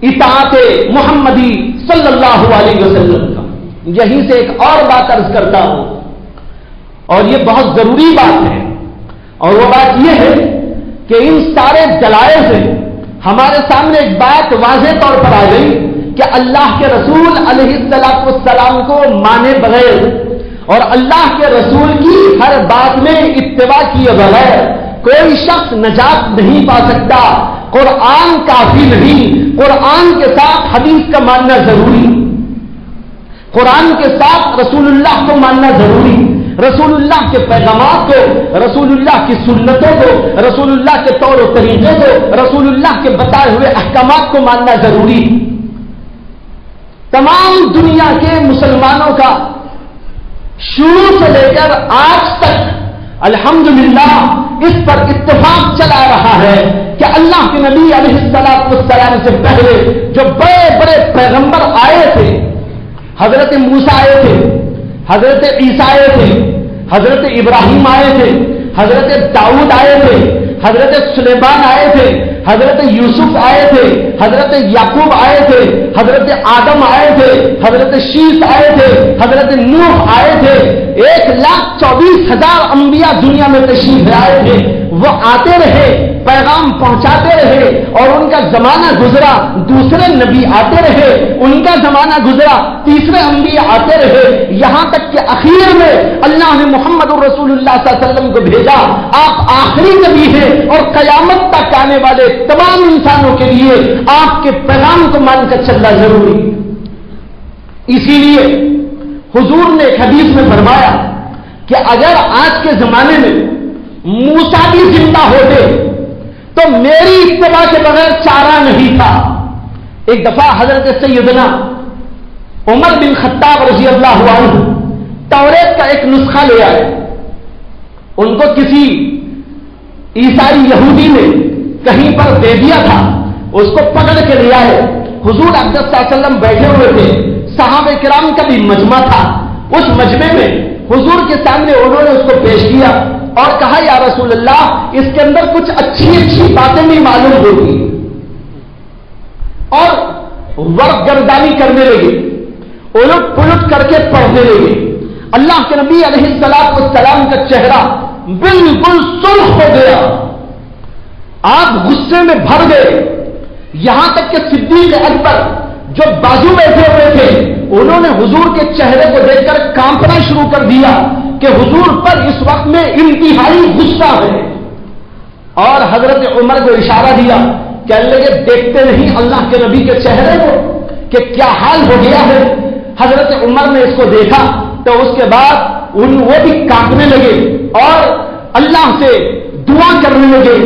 اطاعت محمدی صلی اللہ علیہ وسلم کا۔ یہیں سے ایک اور بات عرض کرتا ہوں، اور یہ بہت ضروری بات ہے، اور وہ بات یہ ہے کہ ان سارے دلائل سے ہمارے سامنے ایک بات واضح طور پر آ گئی کہ اللہ کے رسول علیہ السلام کو مانے بغیر اور اللہ کے رسول کی ہر بات میں اتباع کیے بغیر کوئی شخص نجات نہیں پا سکتا۔ قرآن کافی نہیں، قرآن کے ساتھ حدیث کا ماننا ضروری، قرآن کے ساتھ رسول اللہ کو ماننا ضروری، رسول اللہ کے پیغامات کو، رسول اللہ کی سنتوں کو، رسول اللہ کے طور و طریقے کو، رسول اللہ کے بتائے ہوئے احکامات کو ماننا ضروری۔ تمام دنیا کے مسلمانوں کا شروع سے لے کر آج تک الحمدللہ اس پر اتفاق چلا رہا ہے کہ اللہ کے نبی علیہ السلام سے پہلے جو بڑے بڑے پیغمبر آئے تھے، حضرت موسیٰ آئے تھے، حضرت عیسیٰ آئے تھے، حضرت ابراہیم آئے تھے، حضرت داؤد آئے تھے، حضرت سلیمان آئے تھے، حضرت یوسف آئے تھے، حضرت یعقوب آئے تھے، حضرت آدم آئے تھے، حضرت شیس آئے تھے، حضرت نوح آئے تھے، 1,24,000 انبیاء دنیا میں تشریف لائے تھے۔ وہ آتے رہے، پیغام پہنچاتے رہے، اور ان کا زمانہ گزرا، دوسرے نبی آتے رہے، ان کا زمانہ گزرا، تیسرے انبیاء آتے رہے، یہاں تک کہ اخیر میں اللہ نے محمد الرسول اللہ صلی اللہ علیہ وسلم کو بھیجا۔ آپ آخری نبی ہیں اور قیامت تک آنے والے تمام انسانوں کے لیے آپ کے پیغام کو مان کر چلنا ضروری۔ اسی لیے حضور نے ایک حدیث میں فرمایا کہ اگر آج کے زمانے میں موسیٰ بھی زندہ ہوتے تو میری اتباع کے بغیر چارہ نہیں تھا۔ ایک دفعہ حضرت سیدنا عمر بن خطاب رضی اللہ عنہ توریت کا ایک نسخہ لے آئے، ان کو کسی عیسائی یہودی نے کہیں پر دے دیا تھا، اس کو پکڑ کے لے آئے. حضور اقدس صلی اللہ علیہ وسلم بیٹھے ہوئے تھے, صحابہ کرام کا بھی مجمع تھا. اس مجمع میں حضور کے سامنے انہوں نے اس کو پیش کیا اور کہا یا رسول اللہ, اس کے اندر کچھ اچھی اچھی باتیں بھی معلوم ہوگی, اور ورق گردانی کرنے لگے, الٹ پلٹ کر کے پڑھنے لگے. اللہ کے نبی علیہ الصلوۃ والسلام کا چہرہ بالکل سرخ ہو گیا, آپ غصے میں بھر گئے. یہاں تک کہ صدیق اکبر جو بازو بیٹھے ہوئے تھے, انہوں نے حضور کے چہرے کو دیکھ کر کانپنا شروع کر دیا کہ حضور پر اس وقت میں انتہائی غصہ ہے. اور حضرت عمر کو اشارہ دیا, کہنے لگے دیکھتے نہیں اللہ کے نبی کے چہرے کو کہ کیا حال ہو گیا ہے. حضرت عمر نے اس کو دیکھا تو اس کے بعد وہ بھی کانپنے لگے اور اللہ سے دعا کرنے لگے,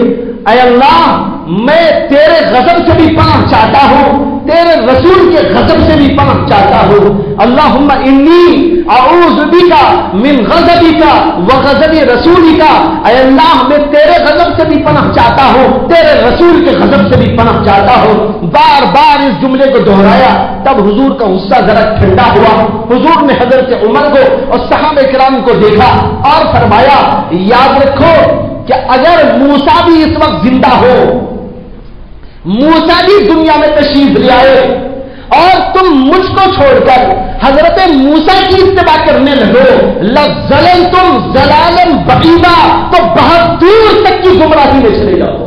اے اللہ میں تیرے غضب سے بھی پناہ چاہتا ہوں, تیرے رسول کے غضب سے بھی پناہ چاہتا ہوں. اللہم انی اعوذ بک من غضبک وغضب رسولک. اے اللہ میں تیرے غضب سے بھی پناہ چاہتا ہوں, تیرے رسول کے غضب سے بھی پناہ چاہتا ہوں. بار بار اس جملے کو دہرایا. تب حضور کا غصہ ذرا ٹھنڈا ہوا. حضور نے حضرت عمر کو اور صحابہ کرام کو دیکھا اور فرمایا, یاد رکھو کہ اگر موسیٰ بھی اس وقت زندہ ہو, موسیٰ بھی دنیا میں تشریف لے آئے اور تم مجھ کو چھوڑ کر حضرت موسیٰ کی اتباع کرنے لگو, لَظَلَلْتُمْ ضَلَالًا بَعِیدًا, تو بہت دور تک کی گمراہی میں چلے جاؤ.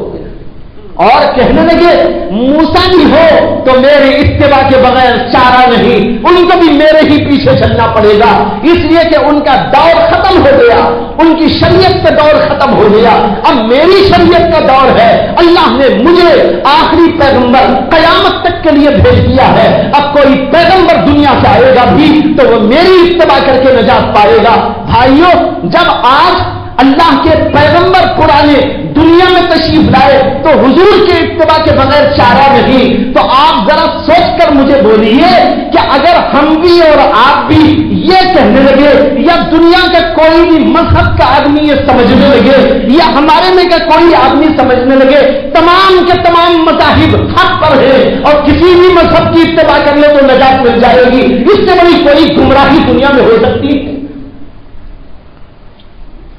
اور کہنے لگے موسیٰ بھی ہو تو میرے اتباع کے بغیر چارہ نہیں, ان کو بھی میرے ہی پیچھے چلنا پڑے گا, اس لیے کہ ان کا دور ختم ہو گیا, ان کی شریعت کا دور ختم ہو گیا, اب میری شریعت کا دور ہے. اللہ نے مجھے آخری پیغمبر قیامت تک کے لیے بھیج دیا ہے, اب کوئی پیغمبر دنیا سے آئے گا بھی تو وہ میری اتباع کر کے نجات پائے گا. بھائیوں, جب آج اللہ کے پیغمبر پرانے دنیا میں تشریف لائے تو حضور کے اتباع کے بغیر چارہ نہیں, تو آپ ذرا سوچ کر مجھے بولیے کہ اگر ہم بھی اور آپ بھی یہ کہنے لگے, یا دنیا کا کوئی بھی مذہب کا آدمی یہ سمجھنے لگے, یا ہمارے میں کا کوئی آدمی سمجھنے لگے تمام کے تمام مذاہب حق پر ہے اور کسی بھی مذہب کی اتباع کر لے تو نجات مل جائے گی, اس سے بڑی کوئی گمراہی دنیا میں ہو سکتی ہے؟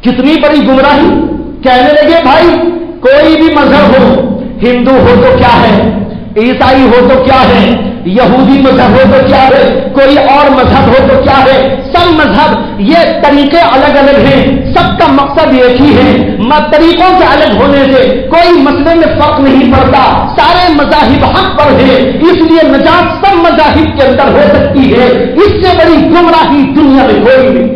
کتنی بڑی گمراہی. کہنے لگے بھائی کوئی بھی مذہب ہو, ہندو ہو تو کیا ہے, عیسائی ہو تو کیا ہے, یہودی مذہب ہو تو کیا ہے, کوئی اور مذہب ہو تو کیا ہے, سب مذہب یہ طریقے الگ الگ ہیں, سب کا مقصد ایک ہی ہے. طریقوں سے الگ ہونے سے کوئی مسئلے میں فرق نہیں پڑتا, سارے مذاہب حق پر ہیں, اس لیے نجات سب مذاہب کے اندر ہو سکتی ہے. اس سے بڑی گمراہی دنیا میں کوئی نہیں.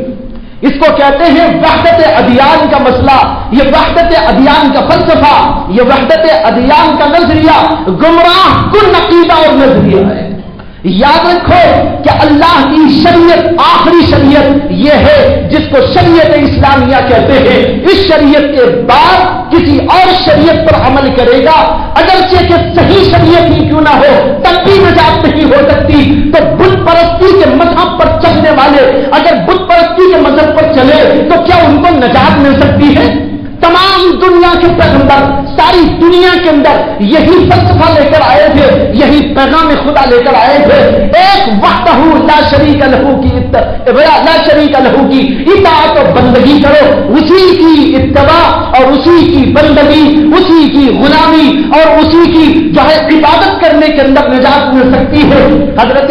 اس کو کہتے ہیں وحدت ادیان کا مسئلہ, یہ وحدت ادیان کا فلسفہ, یہ وحدت ادیان کا نظریہ گمراہ کن عقیدہ اور نظریہ ہے. یاد رکھو کہ اللہ کی شریعت آخری شریعت یہ ہے جس کو شریعت اسلامیہ کہتے ہیں. اس شریعت کے بعد کسی اور شریعت پر عمل کرے گا, اگرچہ کہ صحیح شریعت ہی کیوں نہ ہو, تب بھی نجات نہیں ہو سکتی. تو بت پرستی کے مذہب پر چلنے والے اگر بت پرستی کے مذہب پر چلے تو کیا ان کو نجات مل سکتی ہے؟ تمام دنیا کے پیغمبر ساری دنیا کے اندر یہی فلسفہ لے کر آئے تھے, یہی پیغام خدا لے کر آئے تھے. ایک وحدہ لا شریک لہو کی اطاعت و بندگی کرو, اسی کی اتباع اور اسی کی بندگی, اسی کی غلامی اور اسی کی جو ہے عبادت کرنے کے اندر نجات مل سکتی ہے. حضرت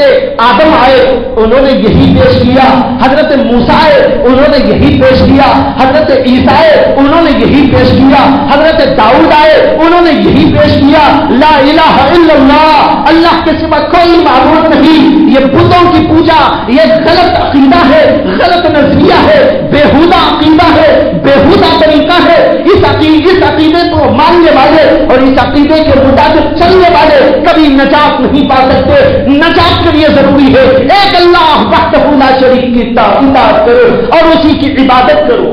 آدم آئے, انہوں نے یہی پیش کیا. حضرت موسیٰ آئے, انہوں نے یہی پیش کیا. حضرت عیسیٰ آئے, انہوں نے یہی پیش کیا. حضرت داؤد آئے, انہوں نے یہی پیش کیا. لا الہ الا اللہ, اللہ کے سوا کوئی معبود نہیں. یہ بتوں کی پوجا یہ غلط عقیدہ ہے, غلط نظریہ ہے, بےہودہ عقیدہ ہے, بےہودہ طریقہ ہے. اس عقیدے کو ماننے والے اور اس عقیدے کے مطابق چلنے والے کبھی نجات نہیں پا سکتے. نجات کے لیے ضروری ہے ایک اللہ وحدہ لا شریک کی اطاعت کرو اور اسی کی عبادت کرو.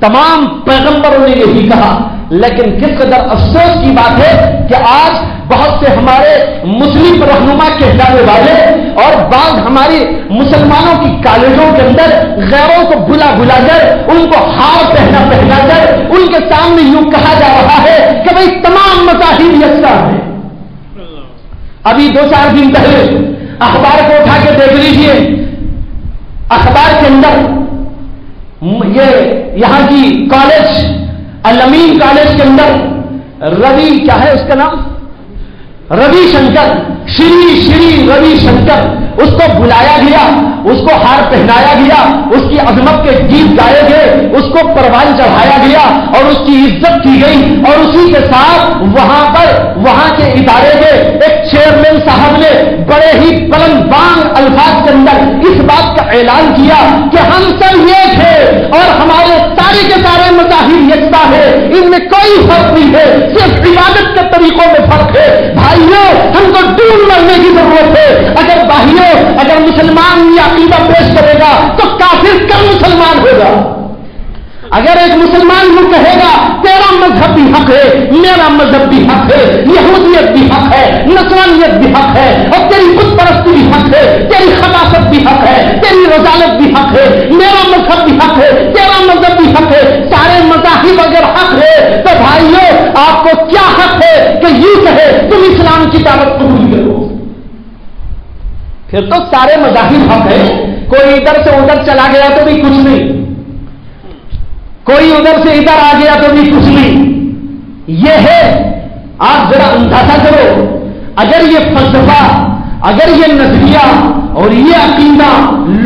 تمام پیغمبروں نے یہی کہا, لیکن کس قدر افسوس کی بات ہے کہ آج بہت سے ہمارے مسلم رہنما کہلانے والے اور بعض ہماری مسلمانوں کی کالجوں کے اندر غیروں کو بلا کر ان کو ہار پہنا کر ان کے سامنے یوں کہا جا رہا ہے کہ بھئی تمام مذاہب یکساں ہیں. ابھی 2-4 دن پہلے اخبار کو اٹھا کے دیکھ لیجئے، اخبار کے اندر یہ یہاں کی کالج الامین کالج کے اندر روی کیا ہے اس کا نام، روی شنکر، شری روی شنکر، اس کو بلایا گیا، اس کو ہار پہنایا گیا، اس کی عظمت کے گیت گائے گئے، اس کو پروان چڑھایا گیا اور اس کی عزت کی گئی، اور اسی کے ساتھ وہاں کے ادارے کے ایک چیئرمین صاحب نے بڑے ہی بلند بانگ الفاظ کے اندر اس بات کا اعلان کیا کہ ہم سب ایک ہیں اور ہمارے سارے کے سارے مذاہب یکساں ہیں، ان میں کوئی فرق نہیں ہے، صرف عبادت کے طریقوں میں فرق ہے۔ بھائیوں، ہم کو ڈھونڈ مرنے کی ضرورت ہے۔ اگر مسلمان یہ عقیدہ پیش کرے گا تو کافر کم مسلمان ہوگا۔ اگر ایک مسلمان وہ کہے گا تیرا مذہب بھی حق ہے، میرا مذہب بھی حق ہے، یہودیت بھی حق ہے، نصرانیت بھی حق ہے، اور تیری بت پرستی بھی حق ہے، تیری خباثت بھی حق ہے، تیری رذالت بھی حق ہے، میرا مذہب بھی حق ہے، تیرا مذہب بھی حق ہے، سارے مذاہب اگر حق ہے تو بھائیوں آپ کو کیا حق ہے کہ یوں کہے تم اسلام کی دعوت قبول کرو؟ پھر تو سارے مذاہب حق ہے، کوئی ادھر سے ادھر چلا گیا تو بھی کچھ نہیں، کوئی ادھر سے ادھر آ گیا تو بھی کچھ نہیں۔ یہ ہے، آپ ذرا اندازہ کرو، اگر یہ فلسفہ، اگر یہ نظریہ اور یہ عقیدہ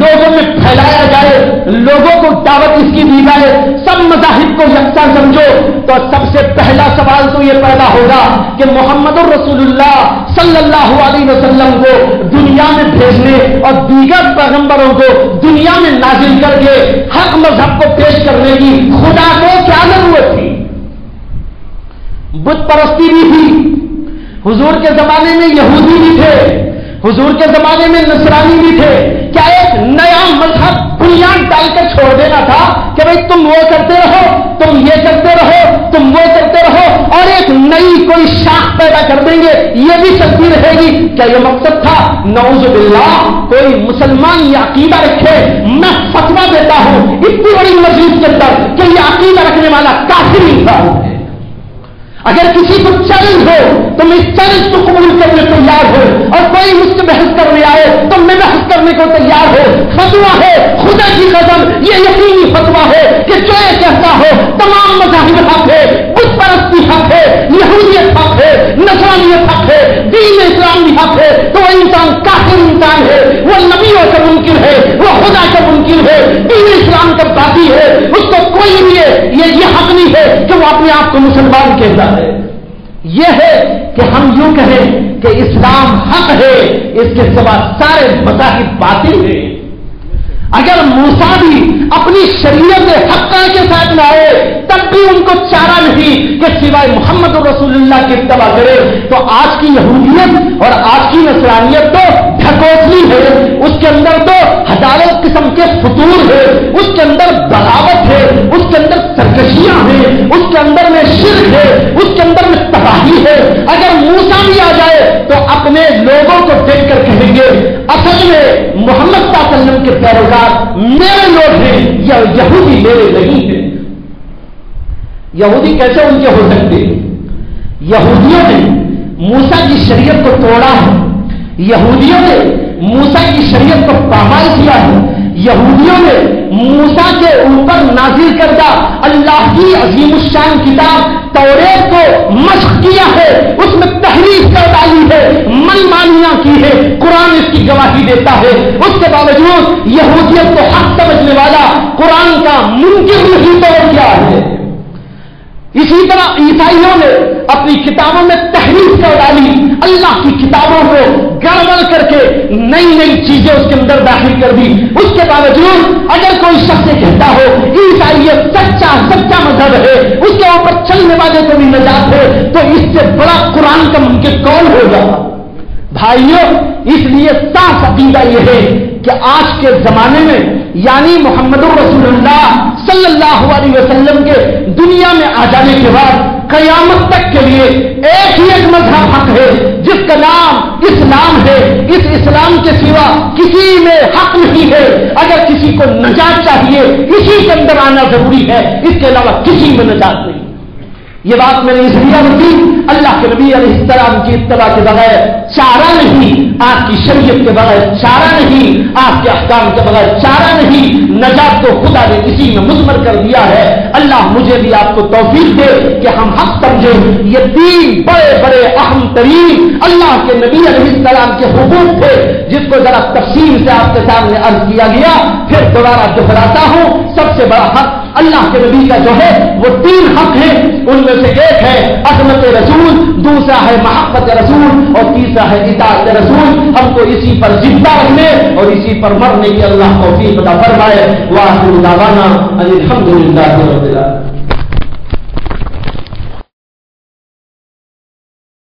لوگوں میں پھیلایا جائے، لوگوں کو دعوت اس کی دی جائے، سب مذاہب کو یکساں سمجھو، تو سب سے پہلا سوال تو یہ پیدا ہوگا کہ محمد الرسول اللہ صلی اللہ علیہ وسلم کو دنیا میں بھیجنے اور دیگر پیغمبروں کو دنیا میں نازل کر کے حق مذہب کو پیش کرنے کی خدا کو کیا ضرورت تھی؟ بت پرستی بھی تھی، حضور کے زمانے میں یہودی بھی تھے، حضور کے زمانے میں نصرانی بھی تھے، کیا ایک نیا مذہب بنیاد ڈال کر چھوڑ دینا تھا کہ بھئی تم وہ کرتے رہو، تم یہ کرتے رہو، تم وہ کرتے رہو، اور ایک نئی کوئی شاخ پیدا کر دیں گے یہ بھی چلتی رہے گی؟ کیا یہ مقصد تھا؟ نعوذ باللہ، کوئی مسلمان یہ عقیدہ رکھے، میں فتویٰ دیتا ہوں اتنی بڑی مسجد کے اندر کہ یہ عقیدہ رکھنے والا کافر انسان ہے۔ اگر کسی کو چیلنج ہو تو میں اس چیلنج کو قبول کرنے کو تیار ہوں، اور کوئی مجھ سے بحث کرنے آئے تو میں بحث کرنے کو تیار ہوں۔ فتویٰ ہے خدا کی قسم، یہ یقینی فتویٰ ہے کہ جو یہ کہتا ہو تمام مذاہب حق ہے، بت پرستی حق ہے، یہودیت حق ہے، نصرانیت حق ہے، دین اسلام بھی حق ہے، تو وہ انسان کافر انسان ہے، وہ نبیوں کا منکر ہے، وہ خدا کا منکر ہے، دین اسلام کا باغی ہے، اس کو کوئی بھی یہ حق نہیں ہے کہ وہ اپنے آپ کو مسلمان کہتا ہے۔ یہ ہے کہ ہم یوں کہیں کہ اسلام حق ہے، اس کے سوا سارے مذاہب باطل ہیں۔ اگر موسیٰ بھی اپنی شریعت حقہ کے ساتھ لائے تب بھی ان کو چارہ نہیں کہ سوائے محمد رسول اللہ کی اتباع کرے، تو آج کی یہودیت اور آج کی نصرانیت تو ڈھکوسلی ہے، اس کے اندر تو ہزاروں قسم کے فطور ہے، اس کے اندر بغاوت ہے، اس کے اندر سرکشیاں ہیں، اس کے اندر میں شرک ہے، اس کے اندر میں تباہی ہے۔ اگر موسیٰ بھی آ جائے تو اپنے لوگوں کو دیکھ کر کہیں گے اصل میں محمد صلی اللہ علیہ وسلم کے پیروکار میرے لوگ ہیں، یا یہودی میرے نہیں ہیں۔ یہودی کیسے ان کے ہو سکتے؟ یہودیوں نے موسیٰ کی شریعت کو توڑا ہے، یہودیوں نے موسیٰ کی شریعت کو پامال کیا ہے، یہودیوں نے موسیٰ کے اوپر نازل کردہ اللہ کی عظیم الشان کتاب توریت کو مشق کیا ہے، اس میں تحریف کر ڈالی ہے، من مانیاں کی ہے، قرآن اس کی گواہی دیتا ہے۔ اس کے باوجود یہودیت کو حق سمجھنے والا قرآن کا منکر نہیں توڑ کیا ہے۔ اسی طرح عیسائیوں نے اپنی کتابوں میں تحریف کر ڈالی، اللہ کی کتابوں کو گڑبڑ کر کے نئی نئی چیزیں اس کے اندر داخل کر دی۔ اس کے باوجود اگر کوئی شخص کہتا ہو عیسائیت سچا مذہب ہے، اس کے اوپر چلنے والے کو بھی نجات ہے، تو اس سے بڑا قرآن کا منکر کون ہوگا؟ بھائیوں، اس لیے صاف عقیدہ یہ ہے کہ آج کے زمانے میں یعنی محمد رسول اللہ صلی اللہ علیہ وسلم کے دنیا میں آ جانے کے بعد قیامت تک کے لیے ایک ہی ایک مذہب حق ہے جس کا نام اسلام ہے۔ اس اسلام کے سوا کسی میں حق نہیں ہے۔ اگر کسی کو نجات چاہیے اسی کے اندر آنا ضروری ہے، اس کے علاوہ کسی میں نجات نہیں۔ یہ بات میں نے اس لیے کی، اللہ کے نبی علیہ السلام کی اتباع کے بغیر چارہ نہیں، آپ کی شریعت کے بغیر چارہ نہیں، آپ کے احکام کے بغیر چارہ نہیں، نجات کو خدا نے اسی میں مضمر کر دیا ہے۔ اللہ مجھے بھی آپ کو توفیق دے کہ ہم حق سمجھیں۔ یہ تین بڑے بڑے اہم ترین اللہ کے نبی علیہ السلام کے حقوق تھے، جس کو ذرا تفصیل سے آپ کے سامنے عرض کیا گیا، پھر دوبارہ دہراتا ہوں۔ سب سے بڑا حق اللہ کے نبی کا جو ہے وہ تین حق ہیں، ان میں سے ایک ہے عظمت رسول، دوسرا ہے محبت رسول، اور تیسرا ہے اطاعت رسول۔ ہم کو اسی پر زندہ رکھنے اور اسی پر مرنے کی اللہ توفیق عطا فرمائے۔ وآخر دعوانا ان الحمد للہ رب العالمین۔